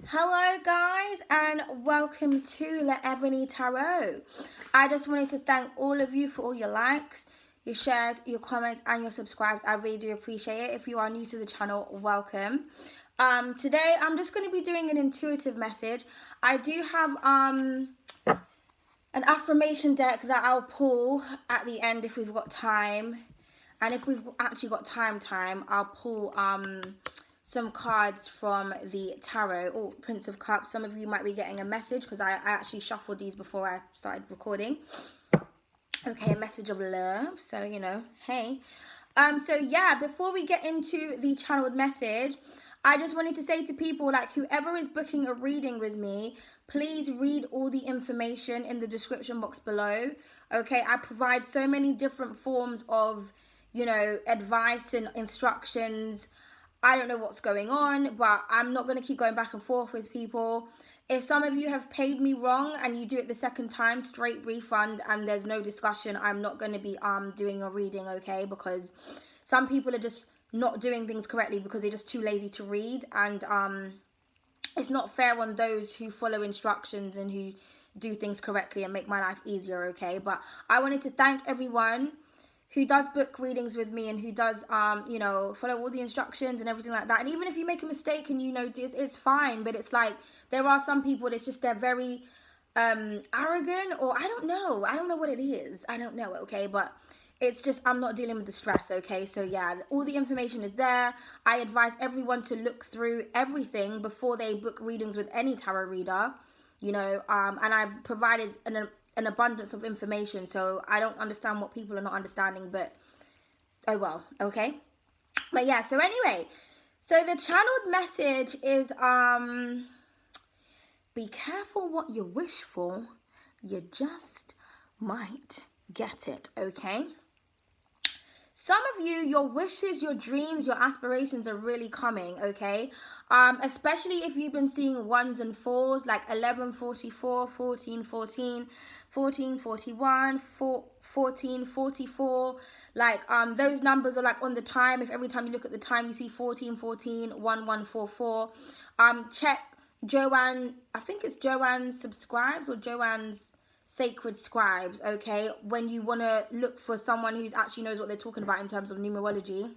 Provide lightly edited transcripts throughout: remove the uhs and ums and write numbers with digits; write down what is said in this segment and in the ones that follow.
Hello guys and welcome to laebonyarts Tarot. I just wanted to thank all of you for all your likes, your shares, your comments and your subscribes. I really do appreciate it. If you are new to the channel, welcome. Today I'm just going to be doing an intuitive message. I do have an affirmation deck that I'll pull at the end if we've got time. And if we've actually got time, I'll pull some cards from the tarot. Oh, Prince of Cups. Some of you might be getting a message because I actually shuffled these before I started recording. Okay, a message of love. So, you know, hey. So yeah, before we get into the channeled message, I just wanted to say to people, like, whoever is booking a reading with me, please read all the information in the description box below. Okay, I provide so many different forms of, you know, advice and instructions. I don't know what's going on, but I'm not going to keep going back and forth with people. If some of you have paid me wrong and you do it the second time, straight refund and there's no discussion. I'm not going to be doing a reading, okay? Because some people are just not doing things correctly because they're just too lazy to read, and it's not fair on those who follow instructions and who do things correctly and make my life easier, okay? But I wanted to thank everyone who does book readings with me and who does, you know, follow all the instructions and everything like that. And even if you make a mistake and, you know, it's fine. But it's like, there are some people, it's just they're very arrogant, or I don't know what it is. I don't know, okay? But it's just, I'm not dealing with the stress, okay? So yeah, all the information is there. I advise everyone to look through everything before they book readings with any tarot reader, you know, and I've provided an abundance of information, so I don't understand what people are not understanding, but oh well, okay? But yeah, so anyway, so the channeled message is, be careful what you wish for, you just might get it, okay? Some of you, your wishes, your dreams, your aspirations are really coming, okay? Especially if you've been seeing ones and fours, like 1144, 1414, 1441, 1444. Like, those numbers are like on the time. If every time you look at the time, you see 1414, 1144. Check Joanne, I think it's Joanne Subscribes or Joanne's Sacred Scribes, okay, when you want to look for someone who actually knows what they're talking about in terms of numerology,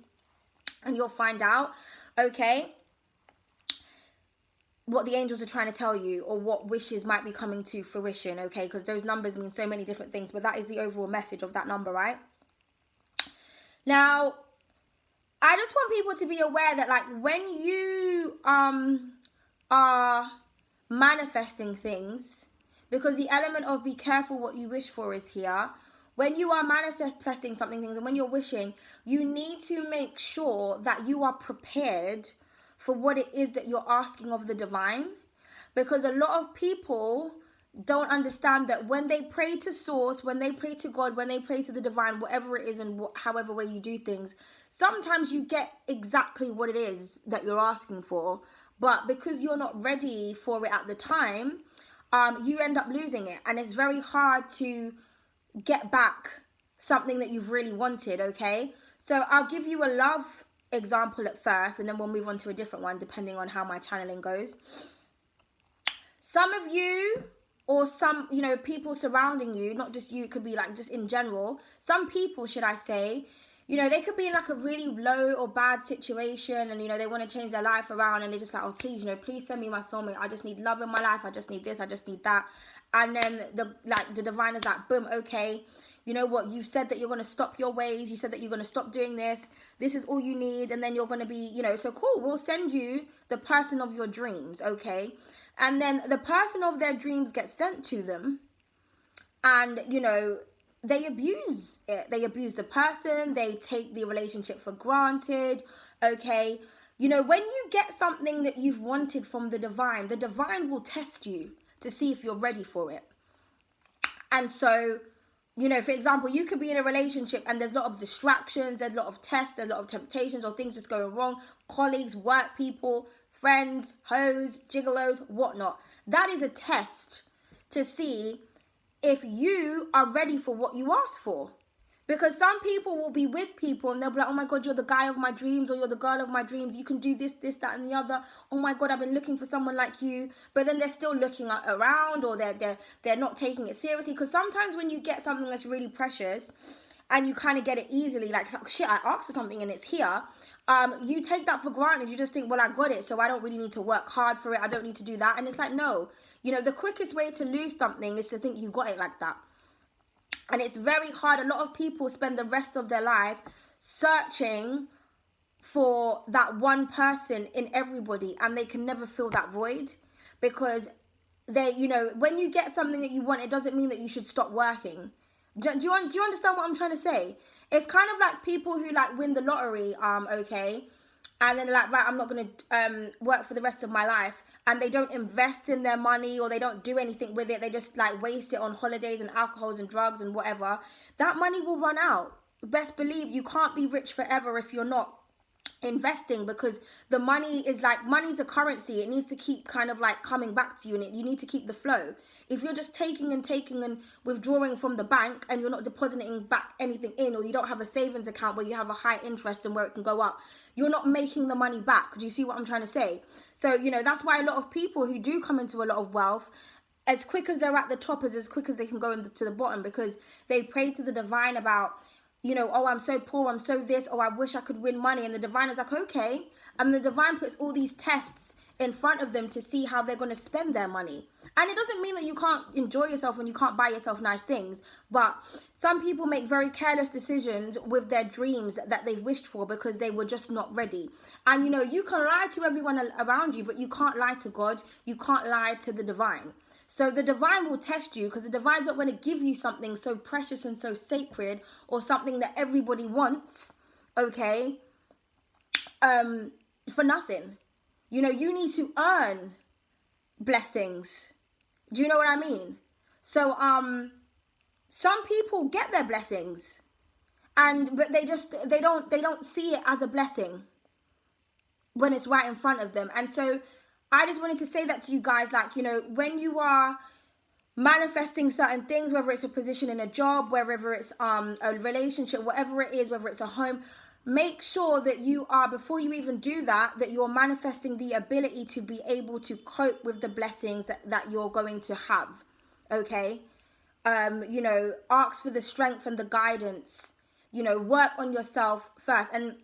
and you'll find out, okay, what the angels are trying to tell you, or what wishes might be coming to fruition, okay, because those numbers mean so many different things, but that is the overall message of that number, right? Now, I just want people to be aware that, like, when you are manifesting things, because the element of be careful what you wish for is here. When you are manifesting something, and when you're wishing, you need to make sure that you are prepared for what it is that you're asking of the divine. Because a lot of people don't understand that when they pray to source, when they pray to God, when they pray to the divine, whatever it is and however way you do things, sometimes you get exactly what it is that you're asking for. But because you're not ready for it at the time, you end up losing it, and it's very hard to get back something that you've really wanted, okay? So I'll give you a love example at first, and then we'll move on to a different one depending on how my channeling goes. Some of you, or some, you know, people surrounding you, not just you, it could be like just in general, some people, should I say, you know, they could be in like a really low or bad situation, and, you know, they want to change their life around, and they're just like, oh, please, you know, please send me my soulmate. I just need love in my life. I just need this. I just need that. And then the divine is like, boom, okay, you know what? You said that you're going to stop your ways. You said that you're going to stop doing this. This is all you need. And then you're going to be, you know, so cool. We'll send you the person of your dreams, okay? And then the person of their dreams gets sent to them, and, you know, they abuse it. They abuse the person. They take the relationship for granted, okay? You know, when you get something that you've wanted from the divine will test you to see if you're ready for it. And so, you know, for example, you could be in a relationship and there's a lot of distractions, there's a lot of tests, there's a lot of temptations, or things just going wrong. Colleagues, work people, friends, hoes, gigolos, whatnot. That is a test to see if you are ready for what you asked for. Because some people will be with people and they'll be like, oh my God, you're the guy of my dreams, or you're the girl of my dreams. You can do this, this, that, and the other. Oh my God, I've been looking for someone like you. But then they're still looking around, or they're not taking it seriously. Because sometimes when you get something that's really precious and you kind of get it easily, like, shit, I asked for something and it's here. You take that for granted. You just think, well, I got it, so I don't really need to work hard for it. I don't need to do that. And it's like, no. You know, the quickest way to lose something is to think you got it like that. And it's very hard. A lot of people spend the rest of their life searching for that one person in everybody, and they can never fill that void, because they, you know, when you get something that you want, it doesn't mean that you should stop working. Do you understand what I'm trying to say? It's kind of like people who like win the lottery, okay, and then they're like, right, I'm not going to work for the rest of my life. And they don't invest in their money, or they don't do anything with it. They just like waste it on holidays and alcohols and drugs and whatever. That money will run out. Best believe you can't be rich forever if you're not investing, because the money is like, money's a currency. It needs to keep kind of like coming back to you, and you need to keep the flow. If you're just taking and withdrawing from the bank, and you're not depositing back anything in, or you don't have a savings account where you have a high interest and where it can go up, you're not making the money back. Do you see what I'm trying to say? So, you know, that's why a lot of people who do come into a lot of wealth, as quick as they're at the top, is as quick as they can go to the bottom, because they pray to the divine about, you know, oh, I'm so poor, I'm so this, oh, I wish I could win money. And the divine is like, okay. And the divine puts all these tests in front of them to see how they're going to spend their money. And it doesn't mean that you can't enjoy yourself and you can't buy yourself nice things. But some people make very careless decisions with their dreams that they've wished for, because they were just not ready. And, you know, you can lie to everyone around you, but you can't lie to God. You can't lie to the divine. So the divine will test you, because the divine's not going to give you something so precious and so sacred, or something that everybody wants, okay, for nothing. You know, you need to earn blessings. Do you know what I mean? So, some people get their blessings, but they don't see it as a blessing when it's right in front of them. And so I just wanted to say that to you guys, like, you know, when you are manifesting certain things, whether it's a position in a job, whether it's a relationship, whatever it is, whether it's a home, make sure that you are, before you even do that, that you're manifesting the ability to be able to cope with the blessings that you're going to have, okay? You know, ask for the strength and the guidance, you know, work on yourself first. And,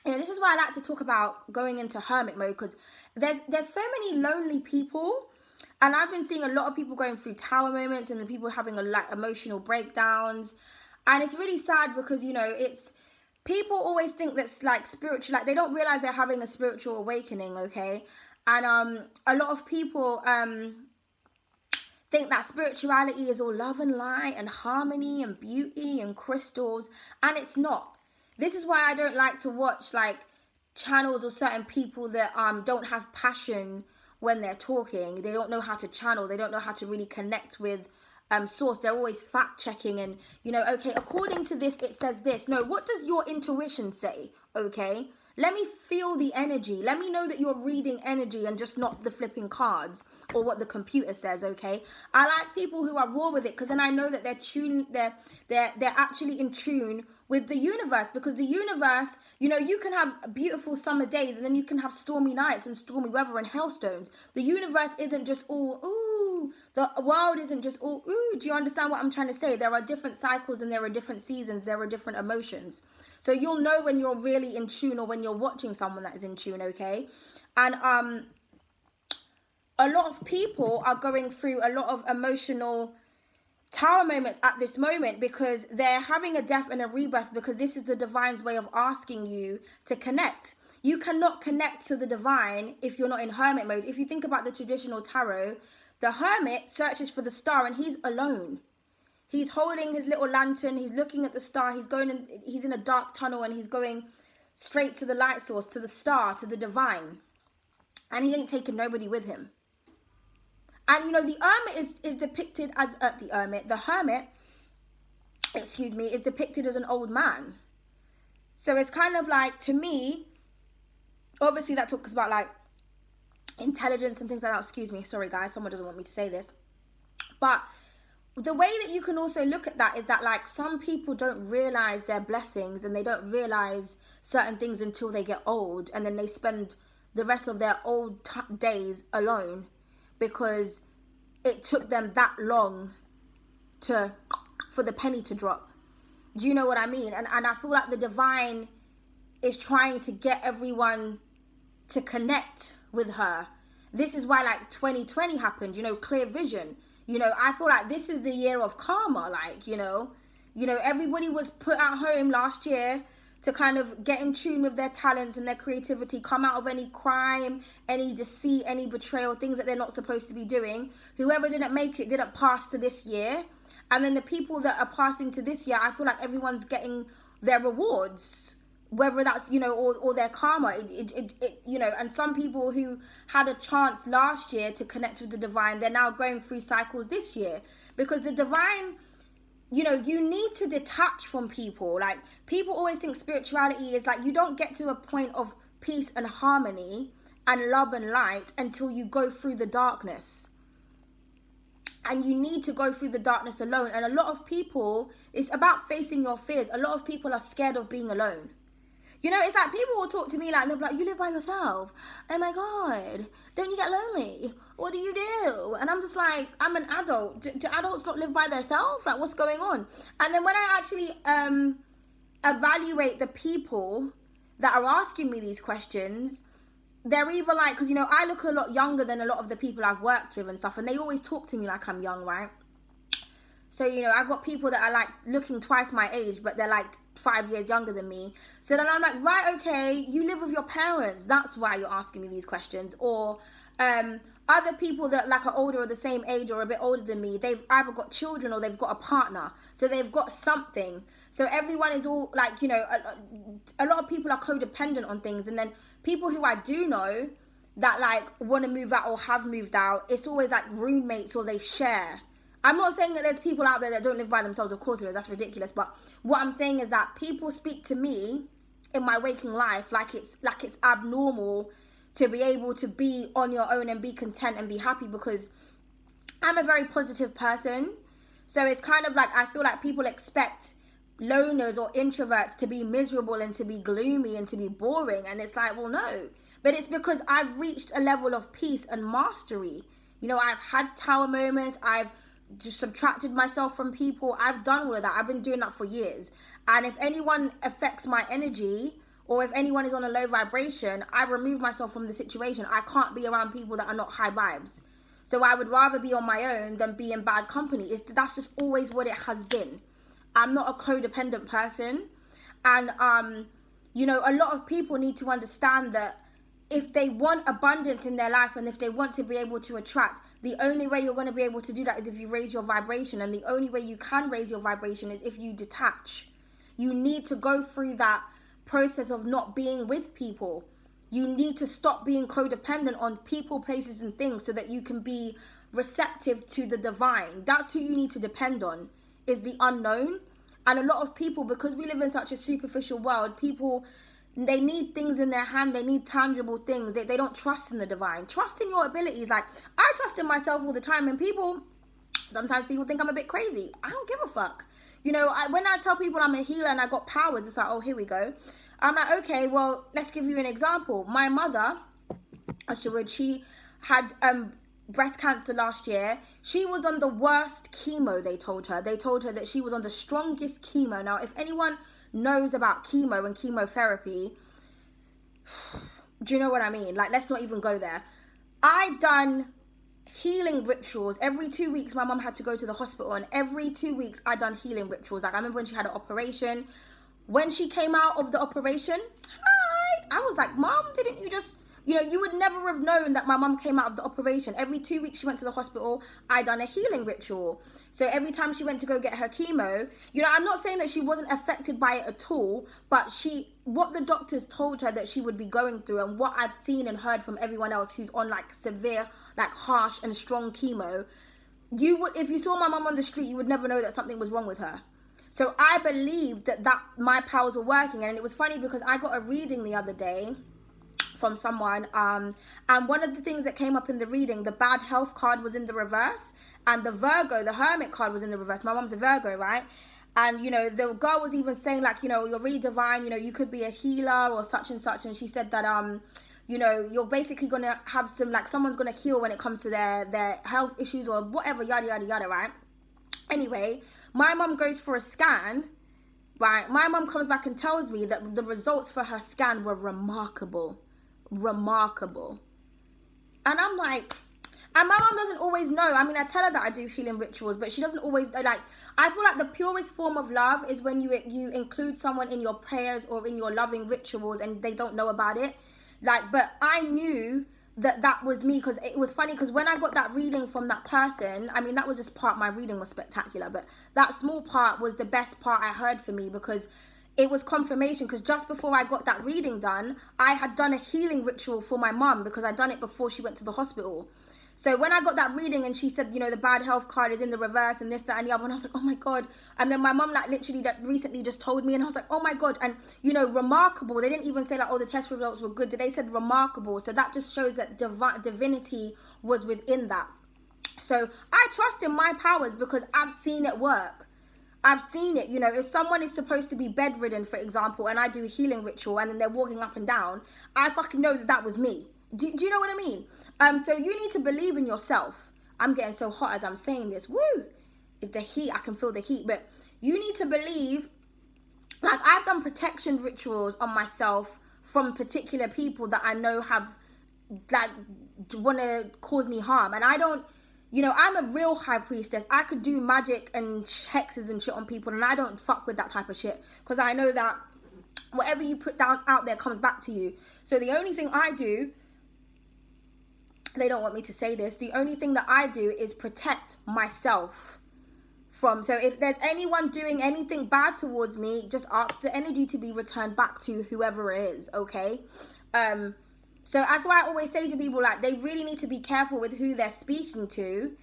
you know, this is why I like to talk about going into hermit mode, because there's so many lonely people. And I've been seeing a lot of people going through tower moments, and people having like emotional breakdowns. And it's really sad, because, you know, it's, people always think that's like spiritual, like they don't realize they're having a spiritual awakening, okay? And a lot of people think that spirituality is all love and light and harmony and beauty and crystals, and it's not. This is why I don't like to watch like channels or certain people that don't have passion when they're talking. They don't know how to channel. They don't know how to really connect with source. They're always fact checking, and, you know, okay, according to this it says this. No, what does your intuition say? Okay, let me feel the energy. Let me know that you're reading energy and just not the flipping cards or what the computer says. Okay, I like people who are raw with it, because then I know that they're actually in tune with the universe. Because the universe, you know, you can have beautiful summer days, and then you can have stormy nights and stormy weather and hailstones. The universe isn't just all ooh. The world isn't just all ooh. Do you understand what I'm trying to say? There are different cycles, and there are different seasons. There are different emotions. So you'll know when you're really in tune, or when you're watching someone that is in tune, okay? And a lot of people are going through a lot of emotional tower moments at this moment, because they're having a death and a rebirth, because this is the divine's way of asking you to connect. You cannot connect to the divine if you're not in hermit mode. If you think about the traditional tarot, the hermit searches for the star, and he's alone. He's holding his little lantern, he's looking at the star, he's in a dark tunnel, and he's going straight to the light source, to the star, to the divine. And he ain't taking nobody with him. And, you know, the hermit is depicted as, the hermit, excuse me, is depicted as an old man. So it's kind of like, to me, obviously that talks about like intelligence and things like that. Excuse me, sorry guys, someone doesn't want me to say this. But the way that you can also look at that is that, like, some people don't realize their blessings, and they don't realize certain things until they get old, and then they spend the rest of their days alone because it took them that long for the penny to drop. Do you know what I mean? And I feel like the divine is trying to get everyone to connect with her. This is why, like, 2020 happened, you know, clear vision. You know, I feel like this is the year of karma, like, you know, everybody was put at home last year to kind of get in tune with their talents and their creativity, come out of any crime, any deceit, any betrayal, things that they're not supposed to be doing. Whoever didn't make it didn't pass to this year. And then the people that are passing to this year, I feel like everyone's getting their rewards, whether that's, you know, or their karma, you know. And some people who had a chance last year to connect with the divine, they're now going through cycles this year, because the divine, you know, you need to detach from people. Like, people always think spirituality is like, you don't get to a point of peace and harmony and love and light until you go through the darkness. And you need to go through the darkness alone. And a lot of people, it's about facing your fears. A lot of people are scared of being alone. You know, it's like, people will talk to me like, they'll be like, you live by yourself. Oh my God, don't you get lonely? What do you do? And I'm just like, I'm an adult. Do adults not live by themselves? Like, what's going on? And then when I actually evaluate the people that are asking me these questions, they're either like, because, you know, I look a lot younger than a lot of the people I've worked with and stuff, and they always talk to me like I'm young, right? So, you know, I've got people that are like looking twice my age, but they're like 5 years younger than me. So then I'm like, right, okay, you live with your parents, that's why you're asking me these questions. Or other people that like are older or the same age or a bit older than me, they've either got children or they've got a partner, so they've got something. So everyone is all like, you know, a lot of people are codependent on things. And then people who I do know that like want to move out or have moved out, it's always like roommates or they share. I'm not saying that there's people out there that don't live by themselves. Of course there is. That's ridiculous. But what I'm saying is that people speak to me in my waking life like it's abnormal to be able to be on your own and be content and be happy, because I'm a very positive person. So it's kind of like, I feel like people expect loners or introverts to be miserable and to be gloomy and to be boring. And it's like, well, no. But it's because I've reached a level of peace and mastery. You know, I've had tower moments. I've just subtracted myself from people. I've done all of that. I've been doing that for years. And if anyone affects my energy, or if anyone is on a low vibration, I remove myself from the situation. I can't be around people that are not high vibes. So I would rather be on my own than be in bad company. That's just always what it has been. I'm not a codependent person. And, you know, a lot of people need to understand that if they want abundance in their life and if they want to be able to attract, the only way you're going to be able to do that is if you raise your vibration. And the only way you can raise your vibration is if you detach. You need to go through that process of not being with people. You need to stop being codependent on people, places and things so that you can be receptive to the divine. That's who you need to depend on, is the unknown. And a lot of people, because we live in such a superficial world, people, they need things in their hand. They need tangible things. They don't trust in the divine. Trust in your abilities. Like, I trust in myself all the time. And sometimes people think I'm a bit crazy. I don't give a fuck. You know, when I tell people I'm a healer and I got powers, it's like, oh, here we go. I'm like, okay, well, let's give you an example. My mother, she had breast cancer last year. She was on the worst chemo, they told her. They told her that she was on the strongest chemo. Now, if anyone knows about chemo and chemotherapy, do you know what I mean? Like, let's not even go there. I done healing rituals. Every 2 weeks, my mum had to go to the hospital, and every 2 weeks, I done healing rituals. Like, I remember when she had an operation. When she came out of the operation, hi, I was like, Mom, didn't you just, you know, you would never have known that my mum came out of the operation. Every 2 weeks she went to the hospital, I done a healing ritual. So every time she went to go get her chemo, you know, I'm not saying that she wasn't affected by it at all, but what the doctors told her that she would be going through, and what I've seen and heard from everyone else who's on like severe, like harsh and strong chemo, if you saw my mum on the street, you would never know that something was wrong with her. So I believed that my powers were working. And it was funny because I got a reading the other day from someone, and one of the things that came up in the reading, the bad health card was in the reverse, and the Hermit card was in the reverse. My mom's a Virgo, right? And, you know, the girl was even saying, like, you know, you're really divine, you know, you could be a healer or such and such. And she said that, you know, you're basically going to have some, like, someone's going to heal when it comes to their health issues or whatever, yada, yada, yada, right? Anyway, my mom goes for a scan, right? My mom comes back and tells me that the results for her scan were remarkable. Remarkable. And I'm like, and my mom doesn't always know. I mean, I tell her that I do healing rituals, but she doesn't always, like, I feel like the purest form of love is when you include someone in your prayers or in your loving rituals and they don't know about it. Like, but I knew that was me, because it was funny, because when I got that reading from that person, I mean, that was just part, my reading was spectacular, but that small part was the best part I heard for me, because it was confirmation. Because just before I got that reading done, I had done a healing ritual for my mum, because I'd done it before she went to the hospital. So when I got that reading and she said, you know, the bad health card is in the reverse and this, that, and the other, and I was like, oh my God. And then my mum, like, literally that recently just told me, and I was like, oh my God. And, you know, remarkable. They didn't even say, like, oh, the test results were good. They said remarkable. So that just shows that divinity was within that. So I trust in my powers because I've seen it work. I've seen it. You know, if someone is supposed to be bedridden, for example, and I do a healing ritual and then they're walking up and down, I fucking know that was me. Do you know what I mean? So you need to believe in yourself. I'm getting so hot as I'm saying this. Woo! It's the heat. I can feel the heat. But you need to believe. Like, I've done protection rituals on myself from particular people that I know have, like, want to cause me harm. And I don't, you know, I'm a real high priestess. I could do magic and hexes and shit on people, and I don't fuck with that type of shit. Because I know that whatever you put down out there comes back to you. So the only thing I do, they don't want me to say this, the only thing that I do is protect myself from. So if there's anyone doing anything bad towards me, just ask the energy to be returned back to whoever it is, okay? So that's why I always say to people, like, they really need to be careful with who they're speaking to,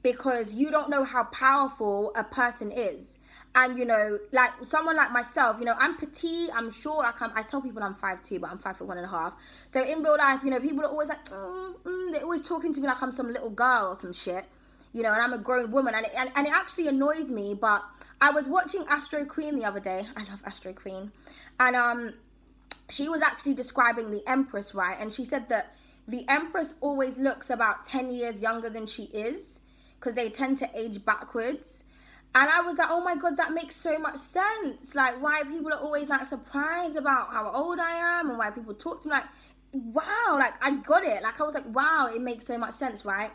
because you don't know how powerful a person is. And, you know, like, someone like myself, you know, I'm petite, I'm short. I tell people I'm 5'2", but I'm 5'1.5". So in real life, you know, people are always like, they're always talking to me like I'm some little girl or some shit, you know, and I'm a grown woman. And it actually annoys me. But I was watching Astro Queen the other day. I love Astro Queen. And she was actually describing the Empress, right? And she said that the Empress always looks about 10 years younger than she is, because they tend to age backwards. And I was like, oh my God, that makes so much sense. Like, why people are always, like, surprised about how old I am, and why people talk to me, like, wow, like, I got it. Like, I was like, wow, it makes so much sense, right?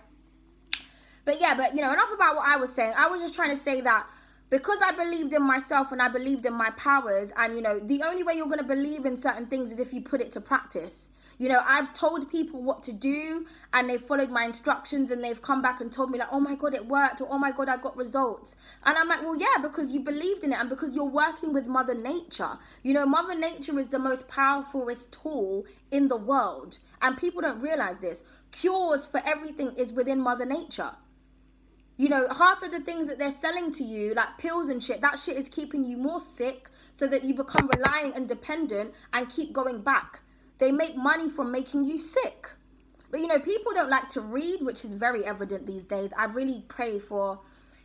But yeah, you know, enough about what I was saying. I was just trying to say that because I believed in myself and I believed in my powers, and, you know, the only way you're going to believe in certain things is if you put it to practice. You know, I've told people what to do, and they've followed my instructions, and they've come back and told me, like, oh my God, it worked, or oh my God, I got results. And I'm like, well, yeah, because you believed in it, and because you're working with Mother Nature. You know, Mother Nature is the most powerfulest tool in the world, and people don't realize this. Cures for everything is within Mother Nature. You know, half of the things that they're selling to you, like pills and shit, that shit is keeping you more sick so that you become reliant and dependent and keep going back. They make money from making you sick. But, you know, people don't like to read, which is very evident these days. I really pray for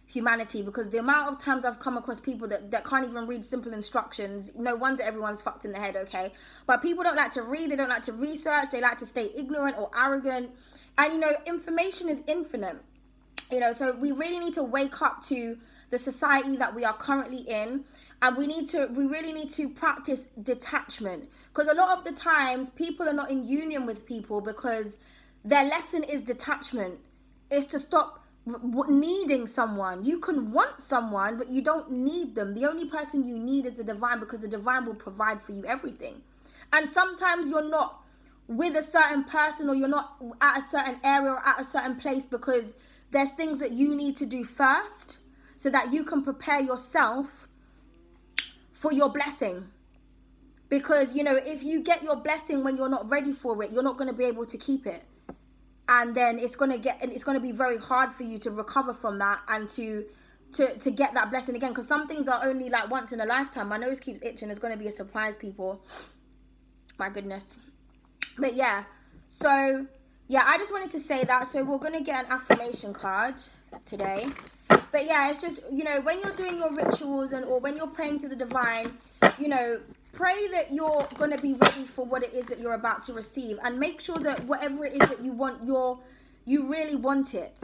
humanity, because the amount of times I've come across people that can't even read simple instructions, no wonder everyone's fucked in the head, okay? But people don't like to read, they don't like to research, they like to stay ignorant or arrogant. And, you know, information is infinite. You know, so we really need to wake up to the society that we are currently in. And we really need to practice detachment, because a lot of the times people are not in union with people because their lesson is detachment. It's to stop needing someone. You can want someone, but you don't need them. The only person you need is the divine, because the divine will provide for you everything. And sometimes you're not with a certain person, or you're not at a certain area or at a certain place because there's things that you need to do first so that you can prepare yourself for your blessing. Because, you know, if you get your blessing when you're not ready for it, you're not going to be able to keep it. And then it's going to be very hard for you to recover from that and to get that blessing again. Because some things are only like once in a lifetime. My nose keeps itching. It's going to be a surprise, people. My goodness. But yeah, so yeah, I just wanted to say that. So we're gonna get an affirmation card today. But yeah, it's just, you know, when you're doing your rituals or when you're praying to the divine, you know, pray that you're gonna be ready for what it is that you're about to receive, and make sure that whatever it is that you want, you really want it.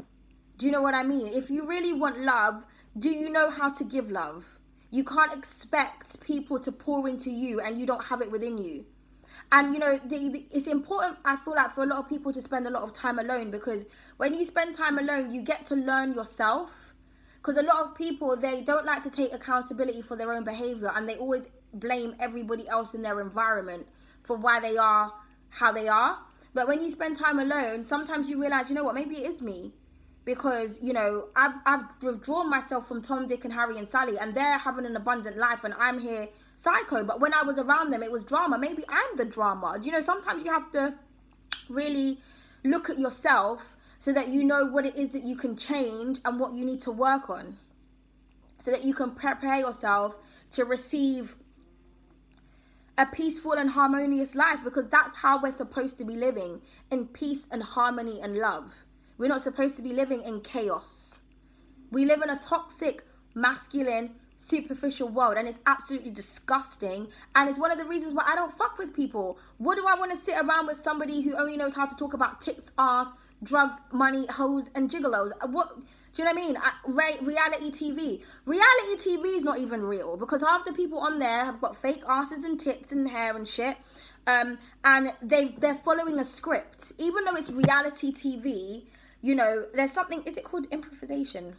Do you know what I mean? If you really want love, do you know how to give love? You can't expect people to pour into you and you don't have it within you. And, you know, it's important, I feel like, for a lot of people to spend a lot of time alone, because when you spend time alone, you get to learn yourself. Because a lot of people, they don't like to take accountability for their own behavior, and they always blame everybody else in their environment for why they are how they are. But when you spend time alone, sometimes you realize, you know what, maybe it is me. Because, you know, I've withdrawn myself from Tom, Dick and Harry and Sally, and they're having an abundant life and I'm here psycho. But when I was around them, it was drama. Maybe I'm the drama. You know, sometimes you have to really look at yourself so that you know what it is that you can change and what you need to work on, so that you can prepare yourself to receive a peaceful and harmonious life, because that's how we're supposed to be living, in peace and harmony and love. We're not supposed to be living in chaos. We live in a toxic, masculine, superficial world, and it's absolutely disgusting. And it's one of the reasons why I don't fuck with people. What do I want to sit around with somebody who only knows how to talk about tits, ass, drugs, money, hoes, and gigolos? What do you know what I mean? Reality TV. Reality TV is not even real, because half the people on there have got fake asses and tits and hair and shit. And they're following a script. Even though it's reality TV, you know, there's something, is it called improvisation?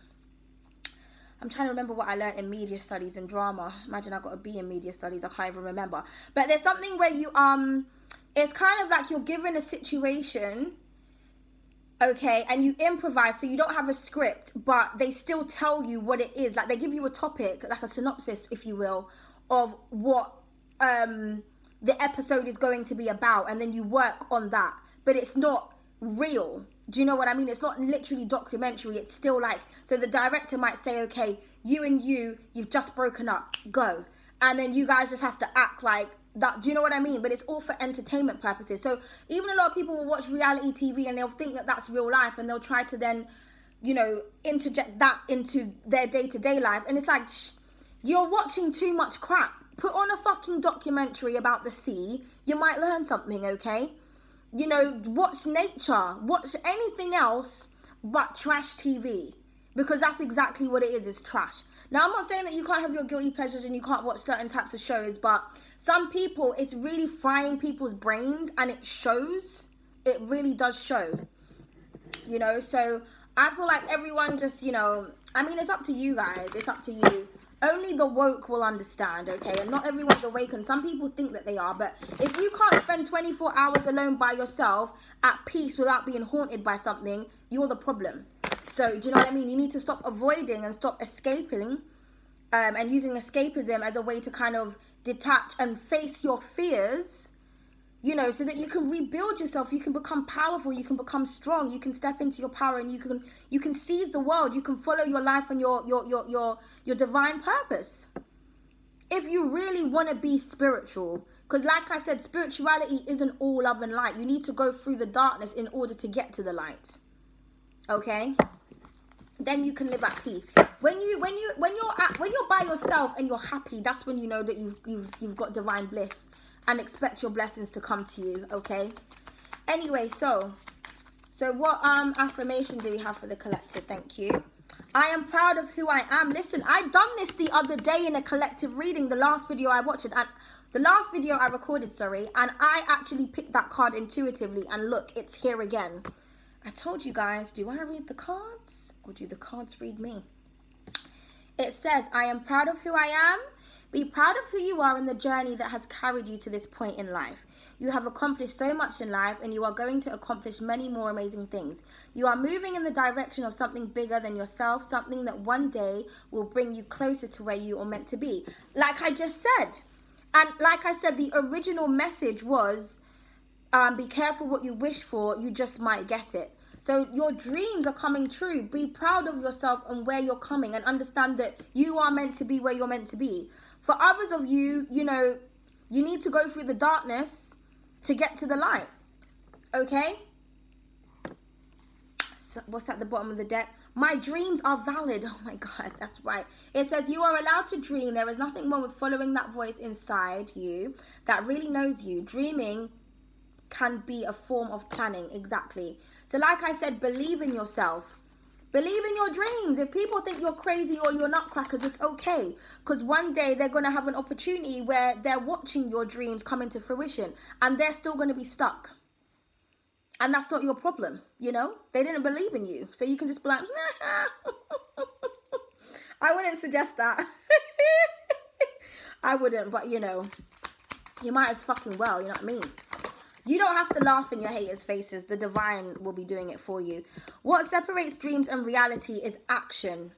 I'm trying to remember what I learned in media studies and drama. Imagine I got a B in media studies, I can't even remember. But there's something where you, it's kind of like you're given a situation, okay, and you improvise, so you don't have a script, but they still tell you what it is. Like, they give you a topic, like a synopsis, if you will, of what the episode is going to be about, and then you work on that. But it's not real. Do you know what I mean? It's not literally documentary. It's still like, so the director might say, okay, you and you've just broken up, go. And then you guys just have to act like that. Do you know what I mean? But it's all for entertainment purposes. So even a lot of people will watch reality TV and they'll think that that's real life, and they'll try to then, you know, interject that into their day-to-day life. And it's like, you're watching too much crap. Put on a fucking documentary about the sea. You might learn something, okay? You know, watch nature, watch anything else but trash TV, because that's exactly what it is, it's trash. Now, I'm not saying that you can't have your guilty pleasures and you can't watch certain types of shows, but some people, it's really frying people's brains, and it shows. It really does show, you know. So I feel like everyone just, you know, I mean, it's up to you guys, it's up to you. Only the woke will understand, okay? And not everyone's awakened. Some people think that they are, but if you can't spend 24 hours alone by yourself at peace without being haunted by something, you're the problem. So, do you know what I mean? You need to stop avoiding and stop escaping, and using escapism as a way to kind of detach and face your fears, you know, so that you can rebuild yourself, you can become powerful, you can become strong, you can step into your power, and you can seize the world, you can follow your life and your divine purpose. If you really want to be spiritual, because like I said, spirituality isn't all love and light. You need to go through the darkness in order to get to the light. Okay? Then you can live at peace. When you're by yourself and you're happy, that's when you know that you've got divine bliss. And expect your blessings to come to you, okay? Anyway, so what affirmation do we have for the collective? Thank you. I am proud of who I am. Listen, I done this the other day in a collective reading, the last video I watched it, and the last video I recorded, sorry, and I actually picked that card intuitively, and look, it's here again. I told you guys, do I read the cards or do the cards read me? It says, I am proud of who I am. Be proud of who you are and the journey that has carried you to this point in life. You have accomplished so much in life, and you are going to accomplish many more amazing things. You are moving in the direction of something bigger than yourself, something that one day will bring you closer to where you are meant to be. Like I just said. And like I said, the original message was, be careful what you wish for, you just might get it. So your dreams are coming true. Be proud of yourself and where you're coming, and understand that you are meant to be where you're meant to be. For others of you, you know, you need to go through the darkness to get to the light. Okay? So what's at the bottom of the deck? My dreams are valid. Oh my God, that's right. It says you are allowed to dream. There is nothing wrong with following that voice inside you that really knows you. Dreaming can be a form of planning. Exactly. So like I said, believe in yourself. Believe in your dreams. If people think you're crazy or you're nutcrackers, it's okay. Because one day they're going to have an opportunity where they're watching your dreams come into fruition and they're still going to be stuck. And that's not your problem, you know? They didn't believe in you. So you can just be like, I wouldn't suggest that. I wouldn't, but you know, you might as fucking well, you know what I mean? You don't have to laugh in your haters' faces. The divine will be doing it for you. What separates dreams and reality is action.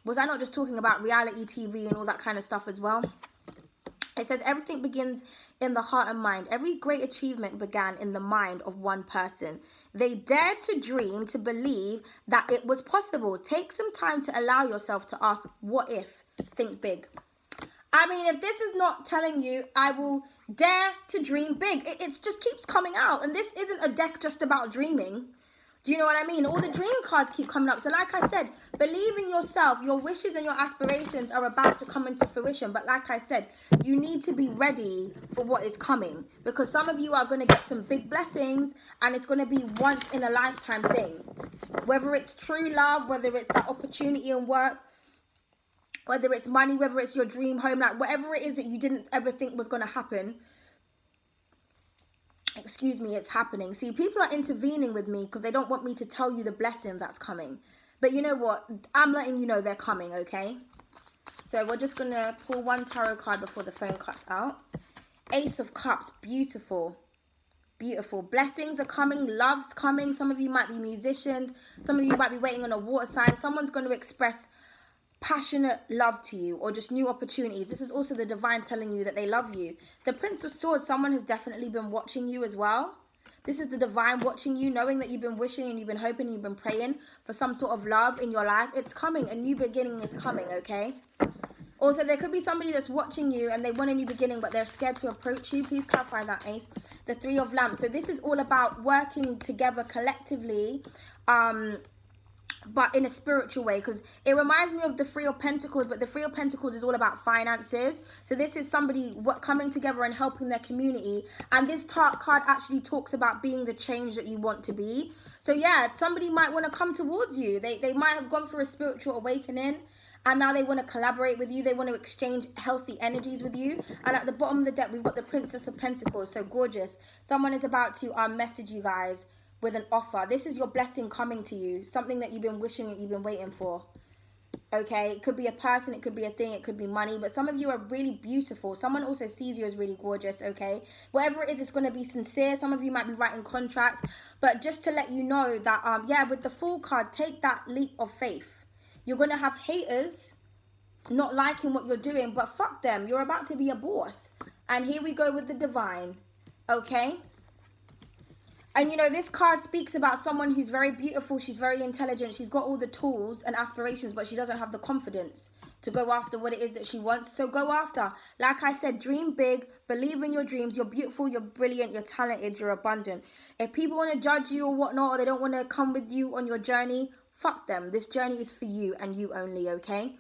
Was I not just talking about reality TV and all that kind of stuff as well? It says everything begins in the heart and mind. Every great achievement began in the mind of one person. They dared to dream, to believe that it was possible. Take some time to allow yourself to ask, what if? Think big. I mean, if this is not telling you, I will dare to dream big. It just keeps coming out. And this isn't a deck just about dreaming. Do you know what I mean? All the dream cards keep coming up. So like I said, believe in yourself. Your wishes and your aspirations are about to come into fruition. But like I said, you need to be ready for what is coming. Because some of you are going to get some big blessings. And it's going to be once in a lifetime thing. Whether it's true love, whether it's that opportunity in work, whether it's money, whether it's your dream home, like whatever it is that you didn't ever think was going to happen. Excuse me, it's happening. See, people are intervening with me because they don't want me to tell you the blessing that's coming. But you know what? I'm letting you know they're coming, okay? So we're just going to pull one tarot card before the phone cuts out. Ace of Cups, beautiful. Beautiful. Blessings are coming. Love's coming. Some of you might be musicians. Some of you might be waiting on a water sign. Someone's going to express passionate love to you or just new opportunities. This is also the divine telling you that they love you. The Prince of Swords, someone has definitely been watching you as well. This is the divine watching you, knowing that you've been wishing and you've been hoping and you've been praying for some sort of love in your life. It's coming. A new beginning is coming, okay? Also, there could be somebody that's watching you and they want a new beginning, but they're scared to approach you. Please clarify that, Ace. The Three of Lamps. So this is all about working together collectively, but in a spiritual way, because it reminds me of the Three of Pentacles, but the Three of Pentacles is all about finances. So this is somebody coming together and helping their community, and this card actually talks about being the change that you want to be. So yeah, somebody might want to come towards you. They might have gone through a spiritual awakening and now they want to collaborate with you. They want to exchange healthy energies with you. And at the bottom of the deck, we've got the Princess of Pentacles. So gorgeous. Someone is about to message you guys with an offer. This is your blessing coming to you. Something that you've been wishing and you've been waiting for. Okay, it could be a person, it could be a thing, it could be money. But some of you are really beautiful. Someone also sees you as really gorgeous, okay? Whatever it is, it's going to be sincere. Some of you might be writing contracts. But just to let you know that, yeah, with the Fool card, take that leap of faith. You're going to have haters not liking what you're doing, but fuck them. You're about to be a boss. And here we go with the divine, okay? And, you know, this card speaks about someone who's very beautiful. She's very intelligent. She's got all the tools and aspirations, but she doesn't have the confidence to go after what it is that she wants. So go after. Like I said, dream big. Believe in your dreams. You're beautiful. You're brilliant. You're talented. You're abundant. If people want to judge you or whatnot, or they don't want to come with you on your journey, fuck them. This journey is for you and you only, okay?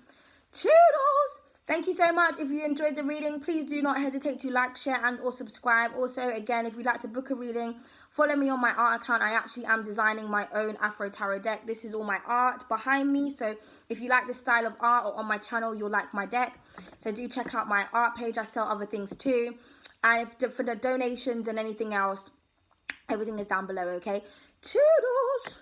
Toodles! Thank you so much. If you enjoyed the reading, please do not hesitate to like, share, and or subscribe. Also, again, if you'd like to book a reading, follow me on my art account. I actually am designing my own Afro tarot deck. This is all my art behind me. So if you like this style of art or on my channel, you'll like my deck. So do check out my art page. I sell other things too. And for the donations and anything else, everything is down below, okay? Toodles!